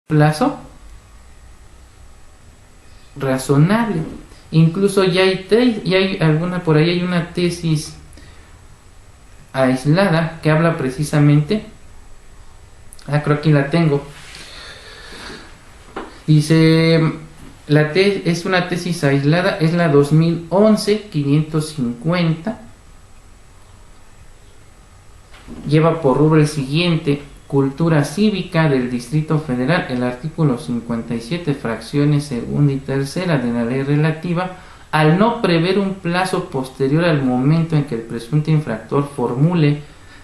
plazo razonable. Incluso ya hay alguna, por ahí hay una tesis aislada que habla precisamente, creo que la tengo, dice, es una tesis aislada, es la 2011-550, lleva por rubro el siguiente: Cultura Cívica del Distrito Federal. El artículo 57, fracciones segunda y tercera de la ley relativa, al no prever un plazo posterior al momento en que el presunto infractor formule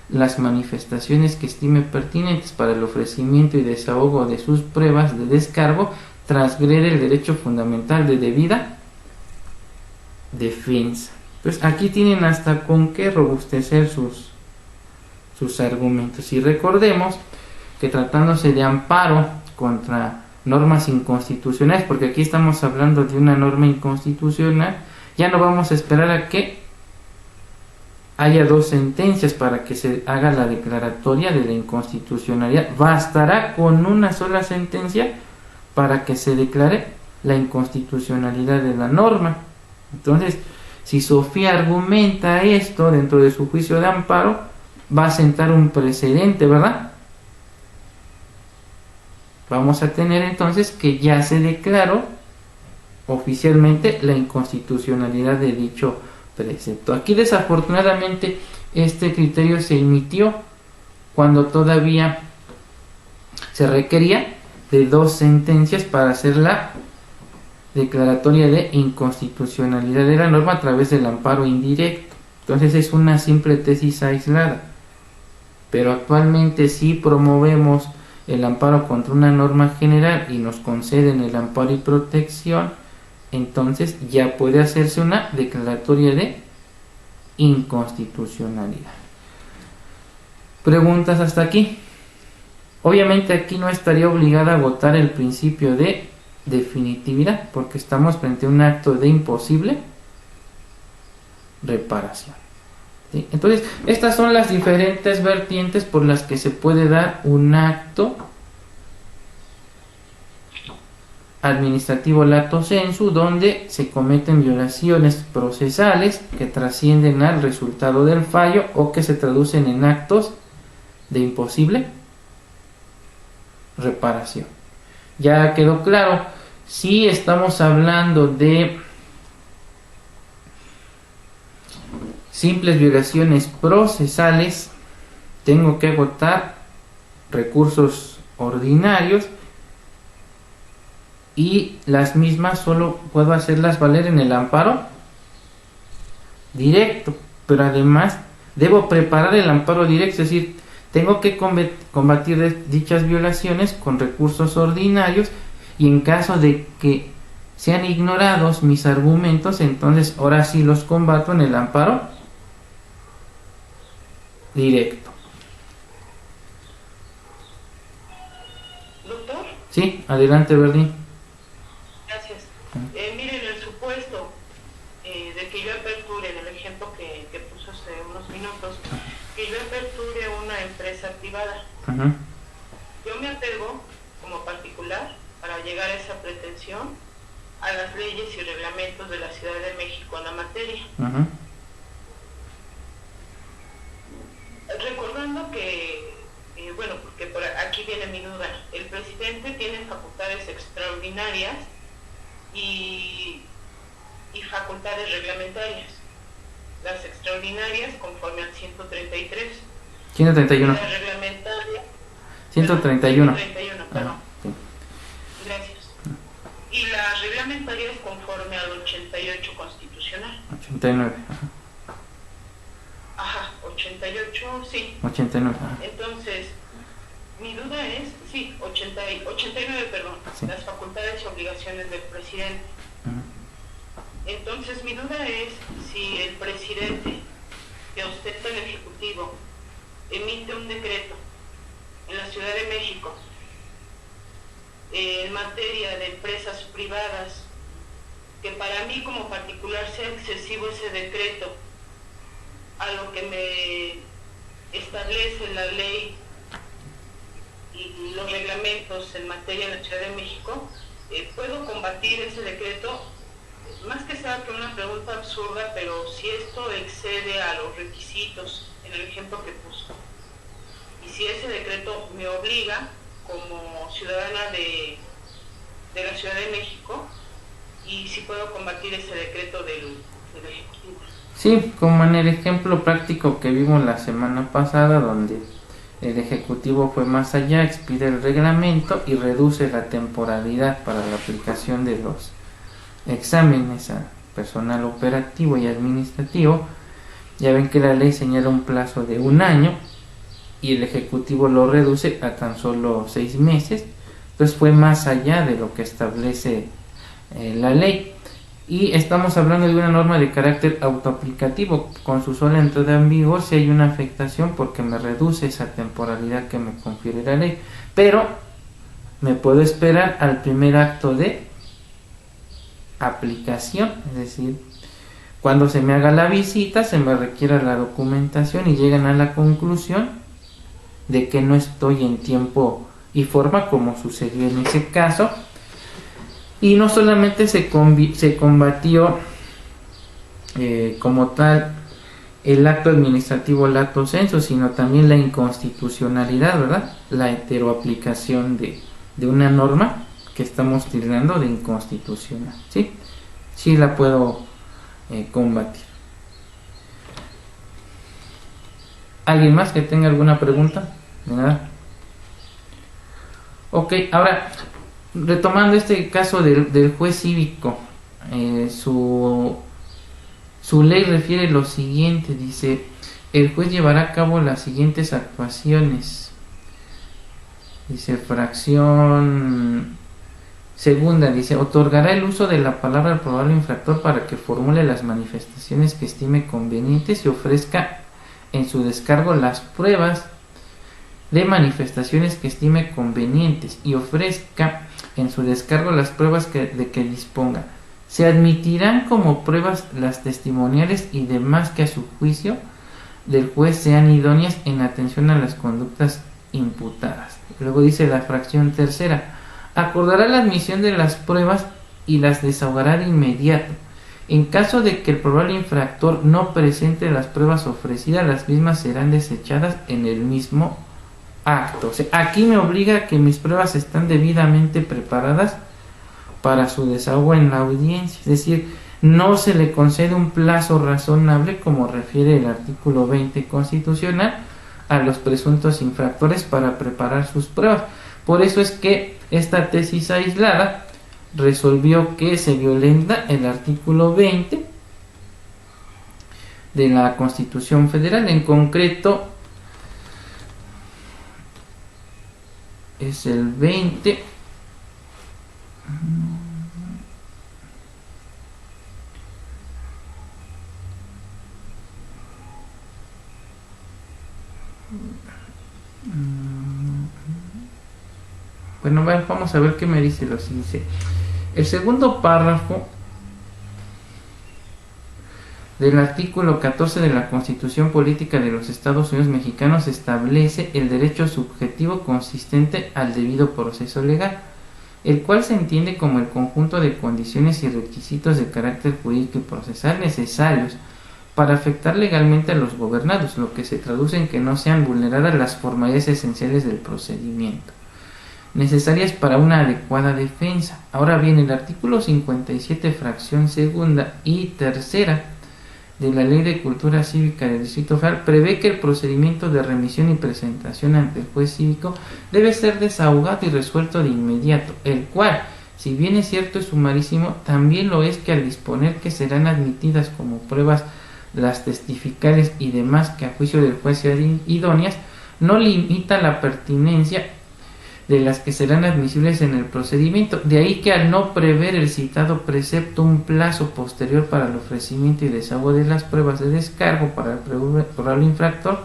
las manifestaciones que estime pertinentes para el ofrecimiento y desahogo de sus pruebas de descargo, transgrede el derecho fundamental de debida defensa. Pues aquí tienen hasta con qué robustecer sus argumentos. Y recordemos que tratándose de amparo contra normas inconstitucionales, porque aquí estamos hablando de una norma inconstitucional, ya no vamos a esperar a que haya dos sentencias para que se haga la declaratoria de la inconstitucionalidad. Bastará con una sola sentencia para que se declare la inconstitucionalidad de la norma. Entonces, si Sofía argumenta esto dentro de su juicio de amparo, va a sentar un precedente, ¿verdad? Vamos a tener entonces que ya se declaró oficialmente la inconstitucionalidad de dicho precepto. Aquí desafortunadamente este criterio se emitió cuando todavía se requería de dos sentencias para hacer la declaratoria de inconstitucionalidad de la norma a través del amparo indirecto. Entonces es una simple tesis aislada. Pero actualmente si promovemos el amparo contra una norma general y nos conceden el amparo y protección, entonces ya puede hacerse una declaratoria de inconstitucionalidad. ¿Preguntas hasta aquí? Obviamente aquí no estaría obligada a agotar el principio de definitividad, porque estamos frente a un acto de imposible reparación. ¿Sí? Entonces, estas son las diferentes vertientes por las que se puede dar un acto administrativo lato sensu, donde se cometen violaciones procesales que trascienden al resultado del fallo o que se traducen en actos de imposible reparación. Ya quedó claro, si estamos hablando de simples violaciones procesales, tengo que agotar recursos ordinarios y las mismas solo puedo hacerlas valer en el amparo directo, pero además debo preparar el amparo directo, es decir, tengo que combatir dichas violaciones con recursos ordinarios, y en caso de que sean ignorados mis argumentos, entonces ahora sí los combato en el amparo directo. ¿Doctor? Sí, adelante, Verdín. Gracias. Miren, el supuesto de que yo aperture, en el ejemplo que puso hace unos minutos, que yo aperture una empresa privada. Yo me apego como particular, para llegar a esa pretensión, a las leyes y reglamentos de la Ciudad de México en la materia. Recordando que, bueno, porque por aquí viene mi duda, el presidente tiene facultades extraordinarias y facultades reglamentarias. Las extraordinarias conforme al 133. 131. Las reglamentarias. 131. 131, perdón. Sí. Gracias. Y las reglamentarias conforme al 88 constitucional. 89. Ajá, 88, sí. 89. Entonces, mi duda es, sí, 89, perdón, Sí. Las facultades y obligaciones del presidente. Entonces, mi duda es si el presidente que ostenta el Ejecutivo emite un decreto en la Ciudad de México en materia de empresas privadas, que para mí como particular sea excesivo ese decreto a lo que me establece la ley y los reglamentos en materia en la Ciudad de México, puedo combatir ese decreto, más que sea que una pregunta absurda, pero si esto excede a los requisitos en el ejemplo que puso, y si ese decreto me obliga como ciudadana de la Ciudad de México, y si puedo combatir ese decreto del Ejecutivo. Sí, como en el ejemplo práctico que vimos la semana pasada, donde el Ejecutivo fue más allá, expide el reglamento y reduce la temporalidad para la aplicación de los exámenes a personal operativo y administrativo. Ya ven que la ley señala un plazo de 1 año y el Ejecutivo lo reduce a tan solo 6 meses. Entonces fue más allá de lo que establece la ley. Y estamos hablando de una norma de carácter autoaplicativo. Con su sola entrada en vigor, si hay una afectación porque me reduce esa temporalidad que me confiere la ley. Pero me puedo esperar al primer acto de aplicación, es decir, cuando se me haga la visita, se me requiera la documentación y llegan a la conclusión de que no estoy en tiempo y forma, como sucedió en ese caso. Y no solamente se combatió como tal el acto administrativo lato sensu, sino también la inconstitucionalidad, ¿verdad? La heteroaplicación de una norma que estamos tildando de inconstitucional, ¿sí? Sí la puedo combatir. ¿Alguien más que tenga alguna pregunta? ¿Nada? Ok, ahora, retomando este caso del juez cívico, su ley refiere lo siguiente, dice: el juez llevará a cabo las siguientes actuaciones. Dice fracción segunda, dice: otorgará el uso de la palabra al probable infractor para que formule las manifestaciones que estime convenientes y ofrezca en su descargo las pruebas de manifestaciones que estime convenientes y ofrezca en su descargo las pruebas de que disponga. Se admitirán como pruebas las testimoniales y demás que a su juicio del juez sean idóneas en atención a las conductas imputadas. Luego dice la fracción tercera: acordará la admisión de las pruebas y las desahogará de inmediato. En caso de que el probable infractor no presente las pruebas ofrecidas, las mismas serán desechadas en el mismo acto. O sea, aquí me obliga a que mis pruebas están debidamente preparadas para su desahogo en la audiencia. Es decir, no se le concede un plazo razonable, como refiere el artículo 20 constitucional, a los presuntos infractores para preparar sus pruebas. Por eso es que esta tesis aislada resolvió que se violenta el artículo 20 de la Constitución Federal. En concreto es el 20 bueno, vamos a ver qué me dice. Dice el segundo párrafo del artículo 14 de la Constitución Política de los Estados Unidos Mexicanos establece el derecho subjetivo consistente al debido proceso legal, el cual se entiende como el conjunto de condiciones y requisitos de carácter jurídico y procesal necesarios para afectar legalmente a los gobernados, lo que se traduce en que no sean vulneradas las formalidades esenciales del procedimiento, necesarias para una adecuada defensa. Ahora bien, el artículo 57, fracción segunda y tercera de la Ley de Cultura Cívica del Distrito Federal prevé que el procedimiento de remisión y presentación ante el juez cívico debe ser desahogado y resuelto de inmediato, el cual, si bien es cierto, es sumarísimo, también lo es que al disponer que serán admitidas como pruebas las testificales y demás que a juicio del juez sean idóneas, no limita la pertinencia de las que serán admisibles en el procedimiento. De ahí que al no prever el citado precepto un plazo posterior para el ofrecimiento y desahogo de las pruebas de descargo para el probable infractor,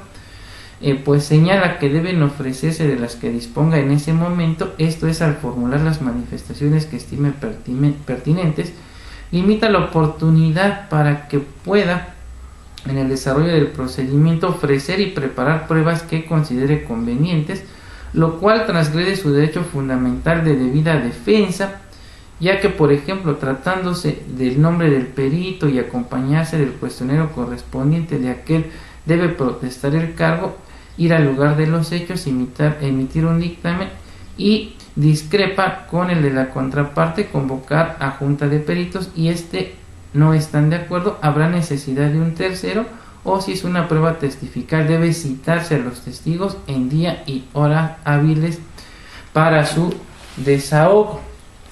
pues señala que deben ofrecerse de las que disponga en ese momento, esto es al formular las manifestaciones que estime pertinentes, limita la oportunidad para que pueda en el desarrollo del procedimiento ofrecer y preparar pruebas que considere convenientes, lo cual transgrede su derecho fundamental de debida defensa, ya que, por ejemplo, tratándose del nombre del perito y acompañarse del cuestionario correspondiente de aquel, debe protestar el cargo, ir al lugar de los hechos, emitir un dictamen y discrepa con el de la contraparte, convocar a junta de peritos y no están de acuerdo, habrá necesidad de un tercero, o si es una prueba testifical debe citarse a los testigos en día y hora hábiles para su desahogo.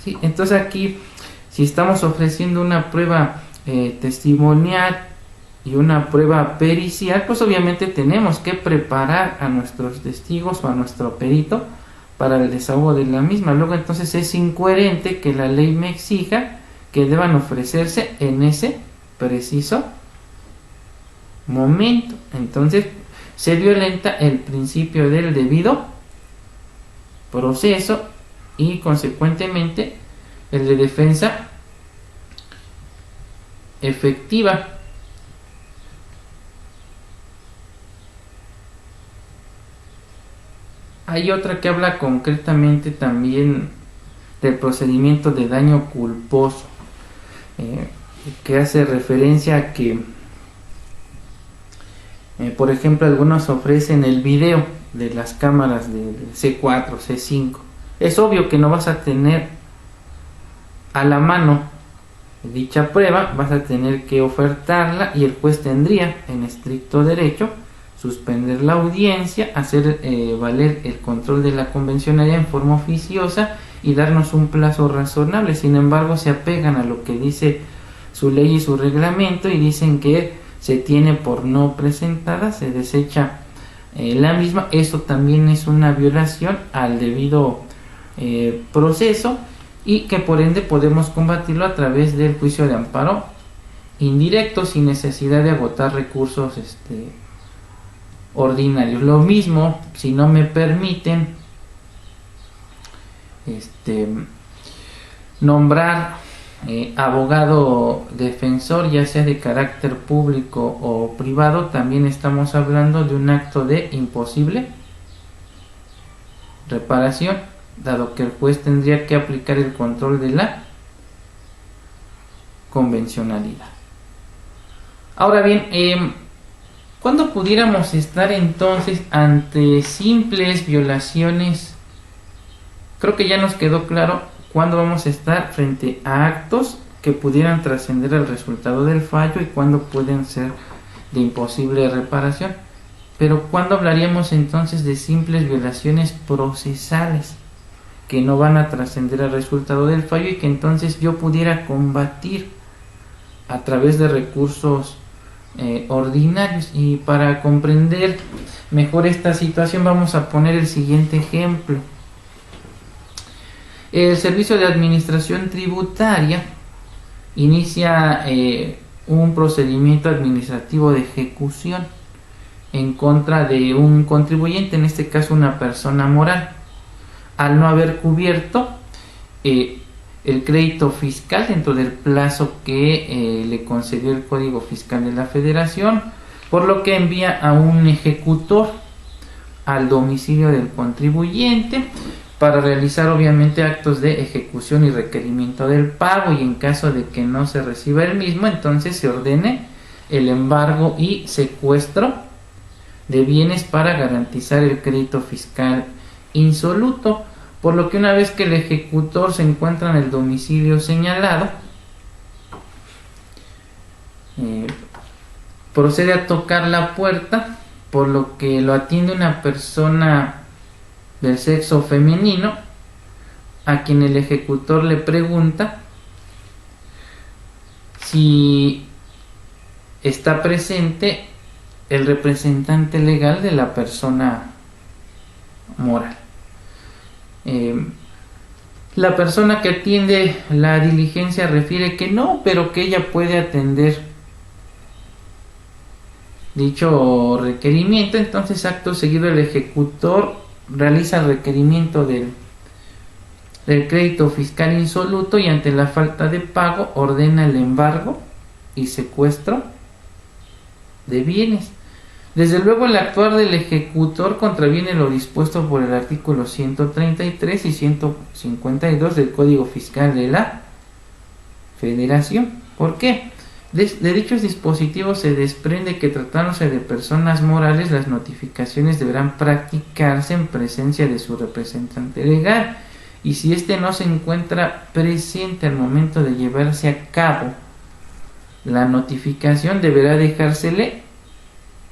¿Sí? Entonces aquí, si estamos ofreciendo una prueba testimonial y una prueba pericial, pues obviamente tenemos que preparar a nuestros testigos o a nuestro perito para el desahogo de la misma. Luego entonces es incoherente que la ley me exija que deban ofrecerse en ese preciso momento. Entonces se violenta el principio del debido proceso y consecuentemente el de defensa efectiva. Hay otra que habla concretamente también del procedimiento de daño culposo, que hace referencia a que, por ejemplo, algunos ofrecen el video de las cámaras de C4, C5. Es obvio que no vas a tener a la mano dicha prueba, vas a tener que ofertarla y el juez tendría, en estricto derecho, suspender la audiencia, hacer valer el control de la convencionalidad en forma oficiosa y darnos un plazo razonable. Sin embargo, se apegan a lo que dice su ley y su reglamento y dicen que se tiene por no presentada, se desecha la misma. Eso también es una violación al debido proceso y que por ende podemos combatirlo a través del juicio de amparo indirecto sin necesidad de agotar recursos ordinarios. Lo mismo, si no me permiten nombrar abogado defensor, ya sea de carácter público o privado, también estamos hablando de un acto de imposible reparación, dado que el juez tendría que aplicar el control de la convencionalidad. Ahora bien, ¿cuándo pudiéramos estar entonces ante simples violaciones? Creo que ya nos quedó claro cuándo vamos a estar frente a actos que pudieran trascender el resultado del fallo y cuándo pueden ser de imposible reparación. Pero ¿cuándo hablaríamos entonces de simples violaciones procesales que no van a trascender el resultado del fallo y que entonces yo pudiera combatir a través de recursos ordinarios? Y para comprender mejor esta situación vamos a poner el siguiente ejemplo. El Servicio de Administración Tributaria inicia un procedimiento administrativo de ejecución en contra de un contribuyente, en este caso una persona moral, al no haber cubierto el crédito fiscal dentro del plazo que le concedió el Código Fiscal de la Federación, por lo que envía a un ejecutor al domicilio del contribuyente para realizar obviamente actos de ejecución y requerimiento del pago, y en caso de que no se reciba el mismo, entonces se ordene el embargo y secuestro de bienes para garantizar el crédito fiscal insoluto, por lo que una vez que el ejecutor se encuentra en el domicilio señalado, procede a tocar la puerta, por lo que lo atiende una persona del sexo femenino, a quien el ejecutor le pregunta si está presente el representante legal de la persona moral. La persona que atiende la diligencia refiere que no, pero que ella puede atender dicho requerimiento. Entonces, acto seguido, el ejecutor realiza el requerimiento del crédito fiscal insoluto y ante la falta de pago ordena el embargo y secuestro de bienes. Desde luego, el actuar del ejecutor contraviene lo dispuesto por el artículo 133 y 152 del Código Fiscal de la Federación. ¿Por qué? De dichos dispositivos se desprende que, tratándose de personas morales, las notificaciones deberán practicarse en presencia de su representante legal, y si éste no se encuentra presente al momento de llevarse a cabo la notificación, deberá dejársele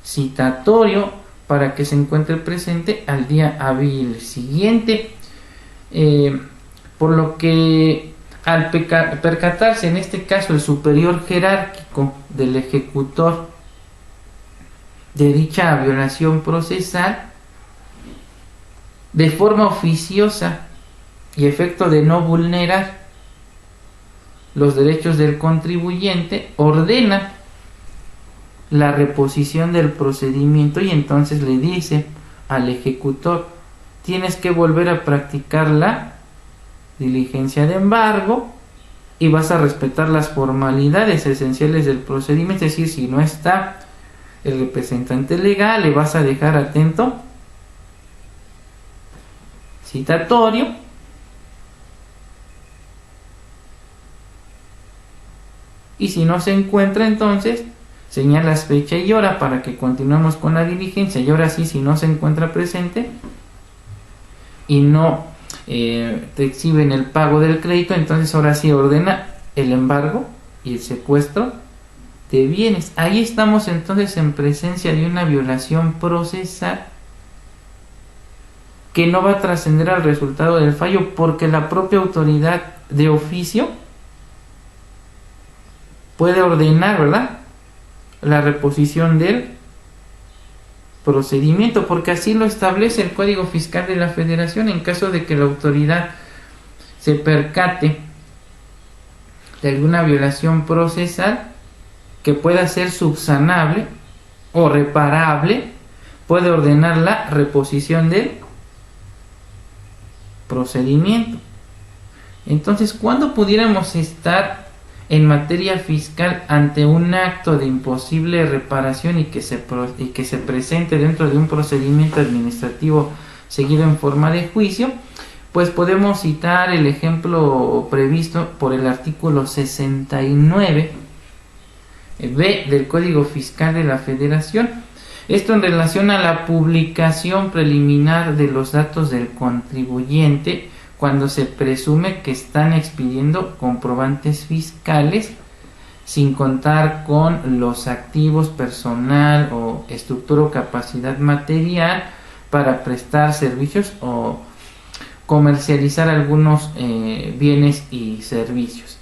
citatorio para que se encuentre presente al día hábil siguiente. Por lo que, al percatarse en este caso el superior jerárquico del ejecutor de dicha violación procesal, de forma oficiosa y efecto de no vulnerar los derechos del contribuyente, ordena la reposición del procedimiento, y entonces le dice al ejecutor: tienes que volver a practicar la diligencia de embargo y vas a respetar las formalidades esenciales del procedimiento. Es decir, si no está el representante legal, le vas a dejar atento citatorio, y si no se encuentra, entonces señalas fecha y hora para que continuemos con la diligencia. Y ahora sí, si no se encuentra presente y no te exhiben el pago del crédito, entonces ahora sí ordena el embargo y el secuestro de bienes. Ahí estamos entonces en presencia de una violación procesal que no va a trascender al resultado del fallo, porque la propia autoridad de oficio puede ordenar, ¿verdad?, la reposición del procedimiento, porque así lo establece el Código Fiscal de la Federación. En caso de que la autoridad se percate de alguna violación procesal que pueda ser subsanable o reparable, puede ordenar la reposición del procedimiento. Entonces, ¿cuándo pudiéramos estar en materia fiscal ante un acto de imposible reparación y que se presente dentro de un procedimiento administrativo seguido en forma de juicio? Pues podemos citar el ejemplo previsto por el artículo 69 B del Código Fiscal de la Federación. Esto en relación a la publicación preliminar de los datos del contribuyente cuando se presume que están expidiendo comprobantes fiscales sin contar con los activos, personal o estructura o capacidad material para prestar servicios o comercializar algunos bienes y servicios.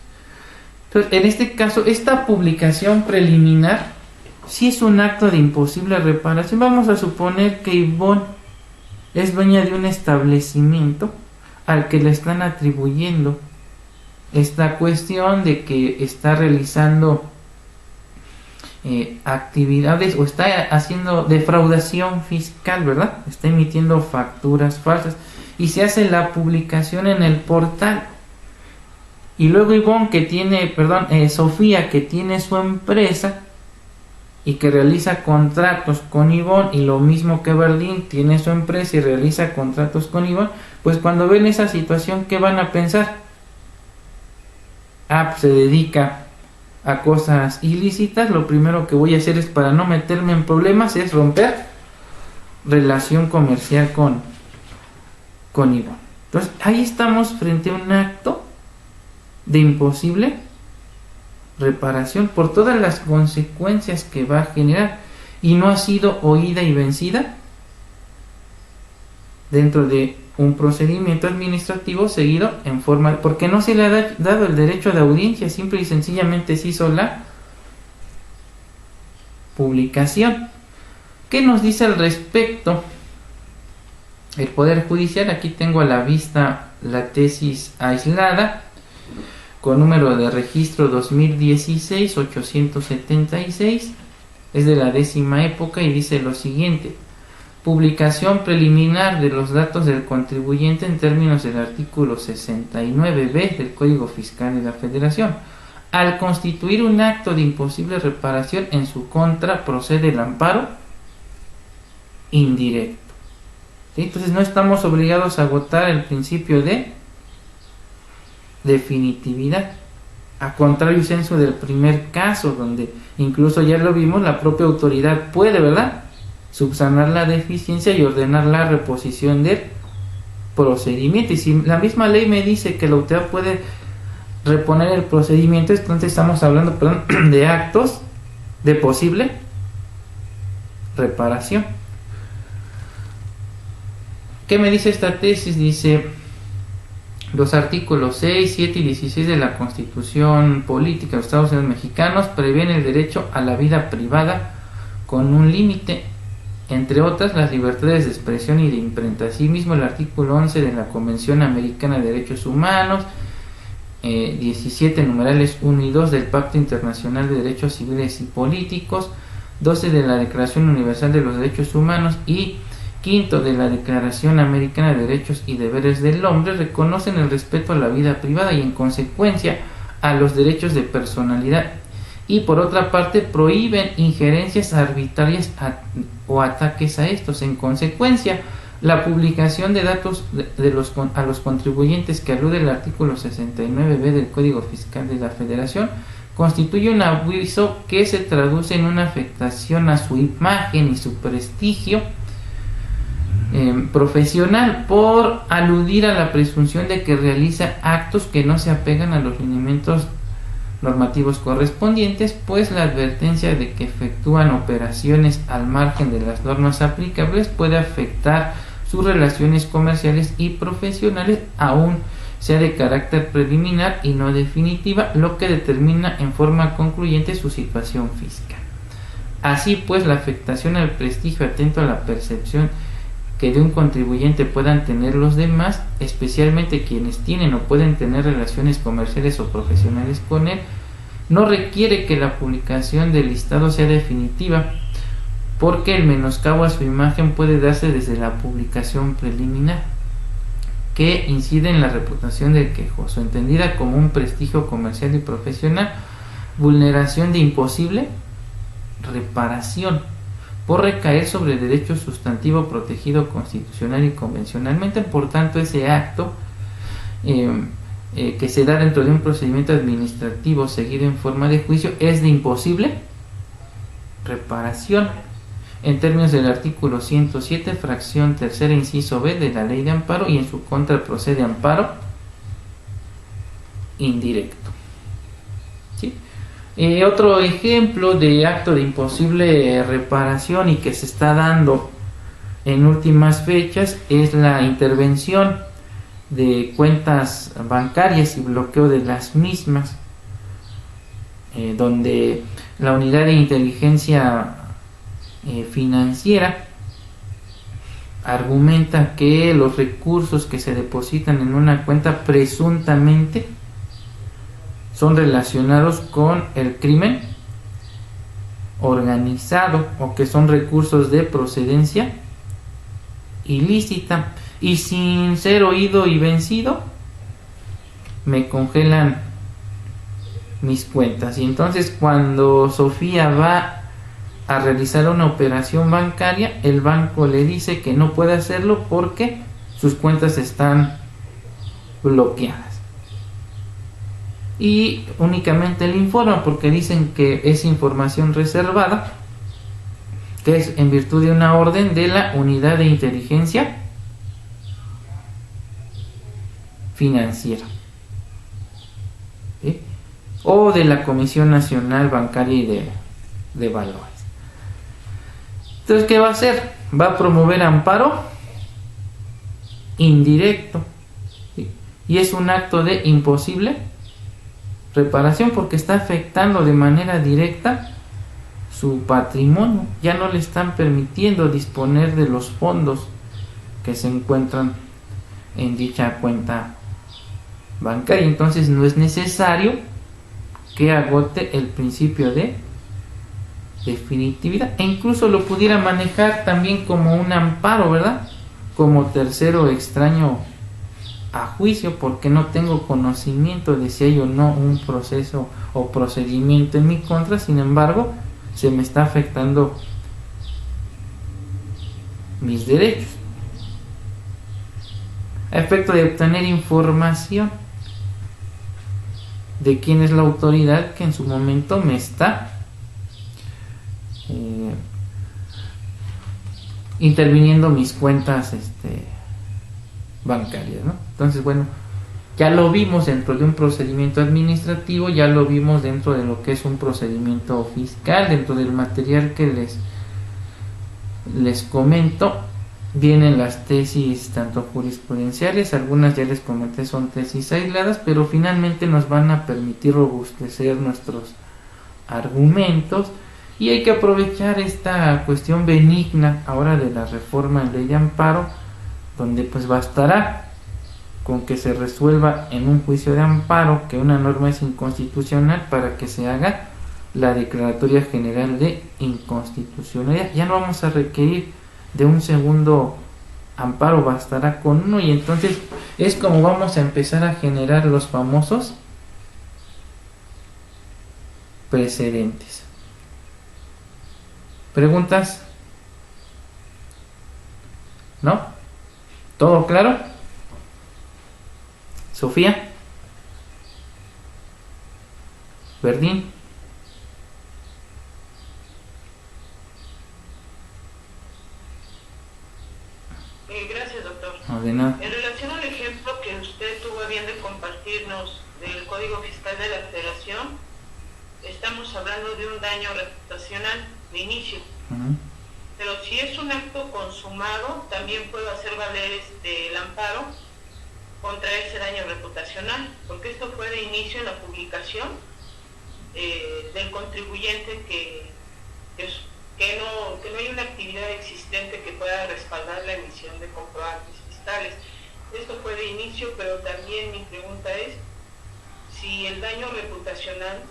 Entonces, en este caso, esta publicación preliminar sí es un acto de imposible reparación. Vamos a suponer que Ivonne es dueña de un establecimiento al que le están atribuyendo esta cuestión de que está realizando actividades o está haciendo defraudación fiscal, ¿verdad? Está emitiendo facturas falsas y se hace la publicación en el portal. Y luego Sofía, que tiene su empresa y que realiza contratos con Ivonne, y lo mismo que Berlín tiene su empresa y realiza contratos con Ivonne, pues cuando ven esa situación, ¿qué van a pensar? Pues se dedica a cosas ilícitas. Lo primero que voy a hacer es, para no meterme en problemas, es romper relación comercial con Ivonne. Entonces ahí estamos frente a un acto de imposible reparación por todas las consecuencias que va a generar, y no ha sido oída y vencida dentro de un procedimiento administrativo seguido en forma, porque no se le ha dado el derecho de audiencia, simple y sencillamente se hizo la publicación. ¿Qué nos dice al respecto el Poder Judicial? Aquí tengo a la vista la tesis aislada con número de registro 2016-876, es de la 10ª época y dice lo siguiente: publicación preliminar de los datos del contribuyente en términos del artículo 69b del Código Fiscal de la Federación. Al constituir un acto de imposible reparación en su contra, procede el amparo indirecto. ¿Sí? Entonces no estamos obligados a agotar el principio de definitividad, a contrario sensu del primer caso, donde incluso ya lo vimos, la propia autoridad puede, ¿verdad?, subsanar la deficiencia y ordenar la reposición del procedimiento. Y si la misma ley me dice que la autoridad puede reponer el procedimiento, entonces estamos hablando, perdón, de actos de posible reparación. ¿Qué me dice esta tesis? Dice: los artículos 6, 7 y 16 de la Constitución Política de los Estados Unidos Mexicanos prevén el derecho a la vida privada con un límite, entre otras las libertades de expresión y de imprenta. Asimismo, el artículo 11 de la Convención Americana de Derechos Humanos, 17 numerales 1 y 2 del Pacto Internacional de Derechos Civiles y Políticos, 12 de la Declaración Universal de los Derechos Humanos y quinto de la Declaración Americana de Derechos y Deberes del Hombre reconocen el respeto a la vida privada y en consecuencia a los derechos de personalidad, y por otra parte prohíben injerencias arbitrarias o ataques a estos. En consecuencia, la publicación de datos a los contribuyentes que alude el artículo 69b del Código Fiscal de la Federación constituye un abuso que se traduce en una afectación a su imagen y su prestigio profesional, por aludir a la presunción de que realiza actos que no se apegan a los lineamientos normativos correspondientes, pues la advertencia de que efectúan operaciones al margen de las normas aplicables puede afectar sus relaciones comerciales y profesionales, aún sea de carácter preliminar y no definitiva, lo que determina en forma concluyente su situación fiscal. Así pues, la afectación al prestigio atento a la percepción que de un contribuyente puedan tener los demás, especialmente quienes tienen o pueden tener relaciones comerciales o profesionales con él, no requiere que la publicación del listado sea definitiva, porque el menoscabo a su imagen puede darse desde la publicación preliminar, que incide en la reputación del quejoso, entendida como un prestigio comercial y profesional, vulneración de imposible reparación, por recaer sobre derecho sustantivo protegido constitucional y convencionalmente. Por tanto, ese acto que se da dentro de un procedimiento administrativo seguido en forma de juicio es de imposible reparación, en términos del artículo 107, fracción tercera, inciso B de la Ley de Amparo, y en su contra procede amparo indirecto. ¿Sí? Otro ejemplo de acto de imposible reparación y que se está dando en últimas fechas es la intervención de cuentas bancarias y bloqueo de las mismas, donde la unidad de inteligencia financiera argumenta que los recursos que se depositan en una cuenta presuntamente son relacionados con el crimen organizado o que son recursos de procedencia ilícita, y sin ser oído y vencido me congelan mis cuentas. Y entonces cuando Sofía va a realizar una operación bancaria, el banco le dice que no puede hacerlo porque sus cuentas están bloqueadas. Y únicamente le informan, porque dicen que es información reservada, que es en virtud de una orden de la unidad de inteligencia financiera, ¿sí?, o de la Comisión Nacional Bancaria y de Valores. Entonces, ¿qué va a hacer? Va a promover amparo indirecto, ¿sí?, y es un acto de imposible reparación porque está afectando de manera directa su patrimonio. Ya no le están permitiendo disponer de los fondos que se encuentran en dicha cuenta bancaria. Entonces no es necesario que agote el principio de definitividad, e incluso lo pudiera manejar también como un amparo, ¿verdad?, como tercero extraño a juicio, porque no tengo conocimiento de si hay o no un proceso o procedimiento en mi contra. Sin embargo, se me está afectando mis derechos, a efecto de obtener información de quién es la autoridad que en su momento me está interviniendo mis cuentas bancarias, ¿no? Entonces, bueno, ya lo vimos dentro de un procedimiento administrativo, ya lo vimos dentro de lo que es un procedimiento fiscal. Dentro del material que les comento vienen las tesis tanto jurisprudenciales, algunas ya les comenté son tesis aisladas, pero finalmente nos van a permitir robustecer nuestros argumentos, y hay que aprovechar esta cuestión benigna ahora de la reforma en ley de amparo, donde pues bastará con que se resuelva en un juicio de amparo que una norma es inconstitucional para que se haga la declaratoria general de inconstitucionalidad. Ya no vamos a requerir de un segundo amparo, bastará con uno, y entonces es como vamos a empezar a generar los famosos precedentes. ¿Preguntas? ¿No? ¿Todo claro? ¿Sofía? ¿Verdín? Gracias, doctor. No, de nada. En relación al ejemplo que usted tuvo a bien de compartirnos del Código Fiscal de la Federación, estamos hablando de un daño reputacional de inicio. Pero si es un acto consumado, también puedo hacer valer el amparo contra ese daño reputacional, porque esto fue de inicio en la publicación del contribuyente que no hay una actividad existente que pueda respaldar la emisión de comprobantes fiscales. Esto fue de inicio, pero también mi pregunta es si el daño reputacional,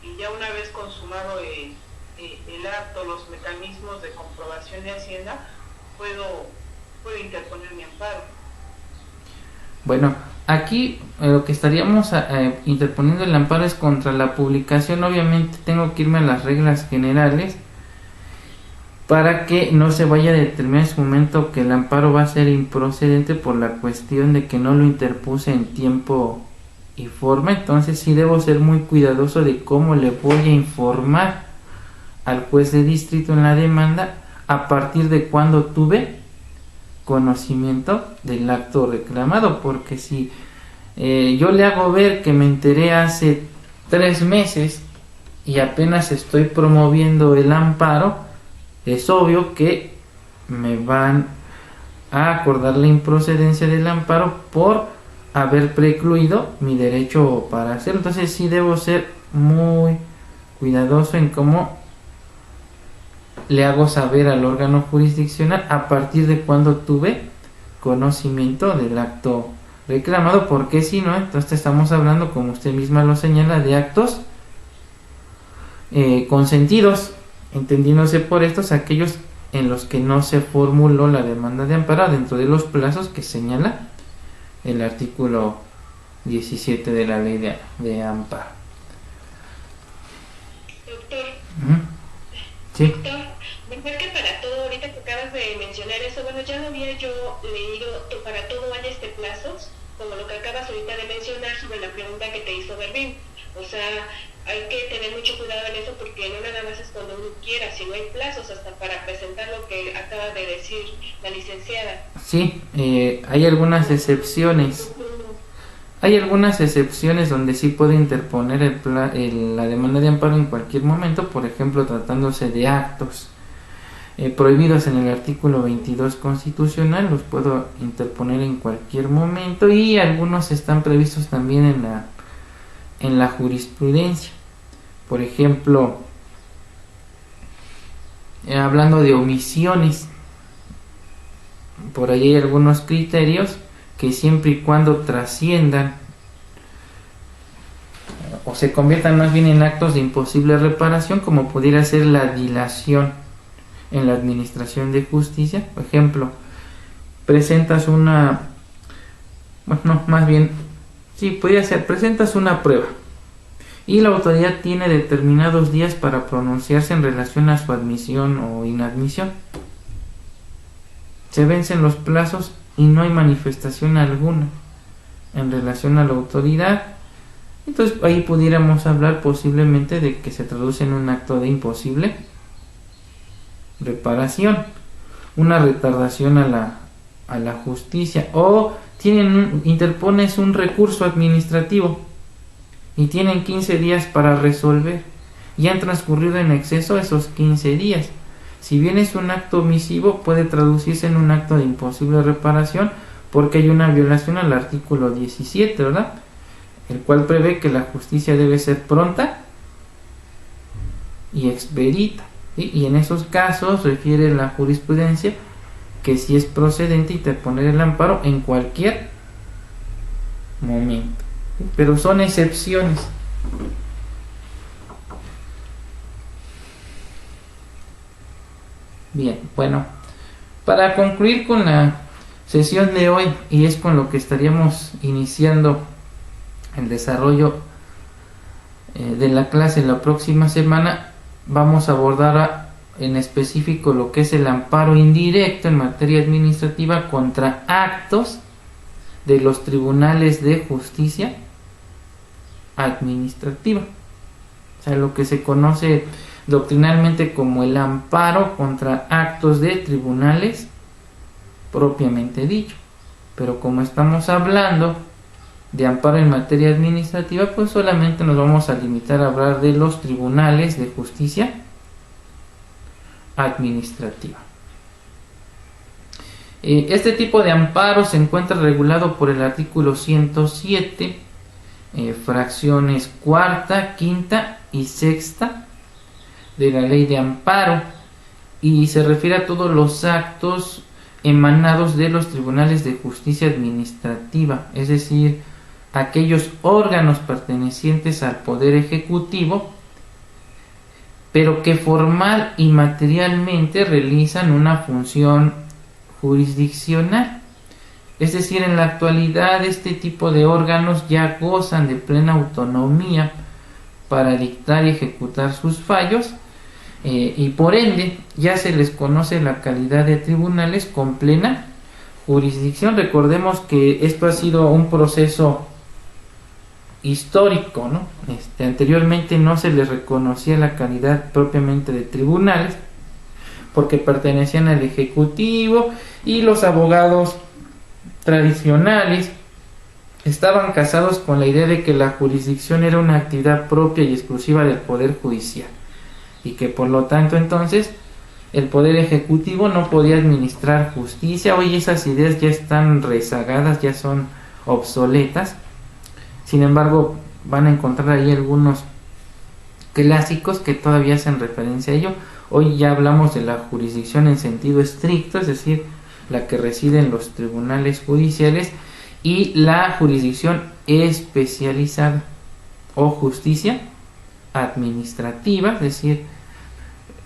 y ya una vez consumado el acto, los mecanismos de comprobación de Hacienda, puedo interponer mi amparo. Bueno, aquí lo que estaríamos interponiendo el amparo es contra la publicación. Obviamente tengo que irme a las reglas generales para que no se vaya a determinar en su momento que el amparo va a ser improcedente por la cuestión de que no lo interpuse en tiempo y forma. Entonces sí debo ser muy cuidadoso de cómo le voy a informar al juez de distrito en la demanda a partir de cuando tuve conocimiento del acto reclamado, porque si yo le hago ver que me enteré hace 3 meses y apenas estoy promoviendo el amparo, es obvio que me van a acordar la improcedencia del amparo por haber precluido mi derecho para hacerlo. Entonces sí debo ser muy cuidadoso en cómo le hago saber al órgano jurisdiccional a partir de cuando tuve conocimiento del acto reclamado, porque si no, entonces estamos hablando, como usted misma lo señala, de actos consentidos, entendiéndose por estos aquellos en los que no se formuló la demanda de amparo dentro de los plazos que señala el artículo 17 de la ley de amparo. Doctor. Sí. Doctor, igual que para todo, ahorita que acabas de mencionar eso, bueno, ya lo había yo leído, que para todo hay plazos, como lo que acabas ahorita de mencionar sobre la pregunta que te hizo Berlín. O sea, hay que tener mucho cuidado en eso, porque no nada más es cuando uno quiera, sino hay plazos hasta para presentar lo que acaba de decir la licenciada. Sí, hay algunas excepciones. Hay algunas excepciones donde sí puede interponer la demanda de amparo en cualquier momento, por ejemplo, tratándose de actos prohibidos en el artículo 22 constitucional, los puedo interponer en cualquier momento, y algunos están previstos también en la jurisprudencia. Por ejemplo, hablando de omisiones, por ahí hay algunos criterios que siempre y cuando trasciendan o se conviertan más bien en actos de imposible reparación, como pudiera ser la dilación en la administración de justicia. Por ejemplo, presentas una presentas una prueba y la autoridad tiene determinados días para pronunciarse en relación a su admisión o inadmisión. se vencen los plazos y no hay manifestación alguna en relación a la autoridad. Entonces ahí pudiéramos hablar posiblemente de que se traduce en un acto de imposible reparación, una retardación a la justicia, o interpones un recurso administrativo y tienen 15 días para resolver y han transcurrido en exceso esos 15 días. Si bien es un acto omisivo, puede traducirse en un acto de imposible reparación porque hay una violación al artículo 17, ¿verdad? El cual prevé que la justicia debe ser pronta y expedita, ¿sí? Y en esos casos refiere la jurisprudencia que si es procedente interponer el amparo en cualquier momento, ¿sí? Pero son excepciones. Bien, bueno, para concluir con la sesión de hoy, y es con lo que estaríamos iniciando el desarrollo de la clase la próxima semana, vamos a abordar en específico lo que es el amparo indirecto en materia administrativa contra actos de los tribunales de justicia administrativa, o sea, lo que se conoce doctrinalmente como el amparo contra actos de tribunales propiamente dicho. Pero como estamos hablando de amparo en materia administrativa, pues solamente nos vamos a limitar a hablar de los tribunales de justicia administrativa. Este tipo de amparo se encuentra regulado por el artículo 107, fracciones cuarta, quinta y sexta de la ley de amparo, y se refiere a todos los actos emanados de los tribunales de justicia administrativa, es decir, aquellos órganos pertenecientes al Poder Ejecutivo, pero que formal y materialmente realizan una función jurisdiccional. Es decir, en la actualidad este tipo de órganos ya gozan de plena autonomía para dictar y ejecutar sus fallos, y por ende ya se les conoce la calidad de tribunales con plena jurisdicción. Recordemos que esto ha sido un proceso histórico, ¿no? Anteriormente no se les reconocía la calidad propiamente de tribunales porque pertenecían al Ejecutivo, y los abogados tradicionales estaban casados con la idea de que la jurisdicción era una actividad propia y exclusiva del Poder Judicial, y que por lo tanto entonces el Poder Ejecutivo no podía administrar justicia. Hoy esas ideas ya están rezagadas, ya son obsoletas. Sin embargo, van a encontrar ahí algunos clásicos que todavía hacen referencia a ello. Hoy ya hablamos de la jurisdicción en sentido estricto, es decir, la que reside en los tribunales judiciales, y la jurisdicción especializada o justicia administrativa, es decir,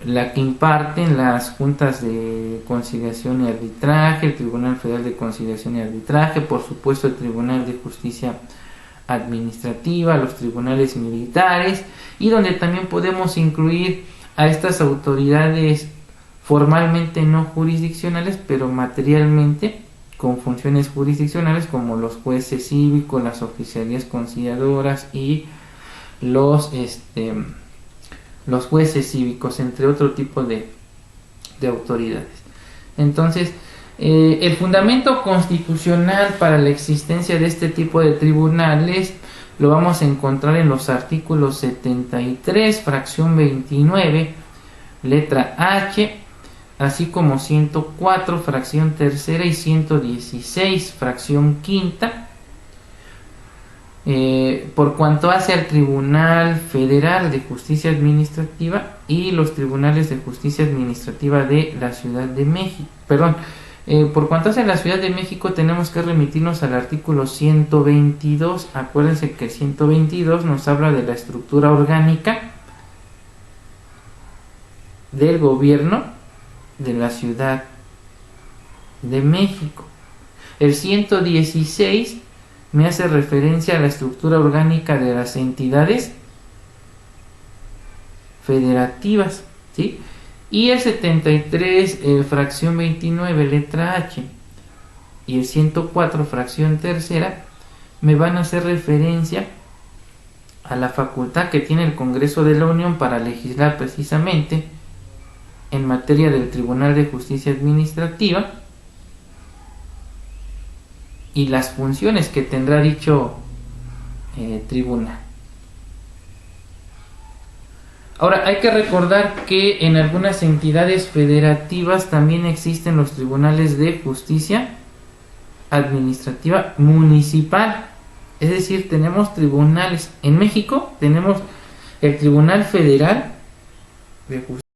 la que imparten las juntas de conciliación y arbitraje, el Tribunal Federal de Conciliación y Arbitraje, por supuesto el Tribunal de Justicia Administrativa, los tribunales militares, y donde también podemos incluir a estas autoridades formalmente no jurisdiccionales, pero materialmente con funciones jurisdiccionales, como los jueces cívicos, las oficialías conciliadoras y los jueces cívicos, entre otro tipo de autoridades. Entonces, el fundamento constitucional para la existencia de este tipo de tribunales lo vamos a encontrar en los artículos 73, fracción 29, letra H, así como 104, fracción tercera, y 116, fracción quinta, por cuanto hace al Tribunal Federal de Justicia Administrativa y los Tribunales de Justicia Administrativa de la Ciudad de México. Por cuanto hace a la Ciudad de México, tenemos que remitirnos al artículo 122. Acuérdense que el 122 nos habla de la estructura orgánica del gobierno de la Ciudad de México. El 116 me hace referencia a la estructura orgánica de las entidades federativas, ¿sí? Y el 73, fracción 29, letra H, y el 104, fracción tercera, me van a hacer referencia a la facultad que tiene el Congreso de la Unión para legislar precisamente en materia del Tribunal de Justicia Administrativa y las funciones que tendrá dicho tribunal. Ahora, hay que recordar que en algunas entidades federativas también existen los tribunales de justicia administrativa municipal. Es decir, tenemos tribunales. En México tenemos el Tribunal Federal de Justicia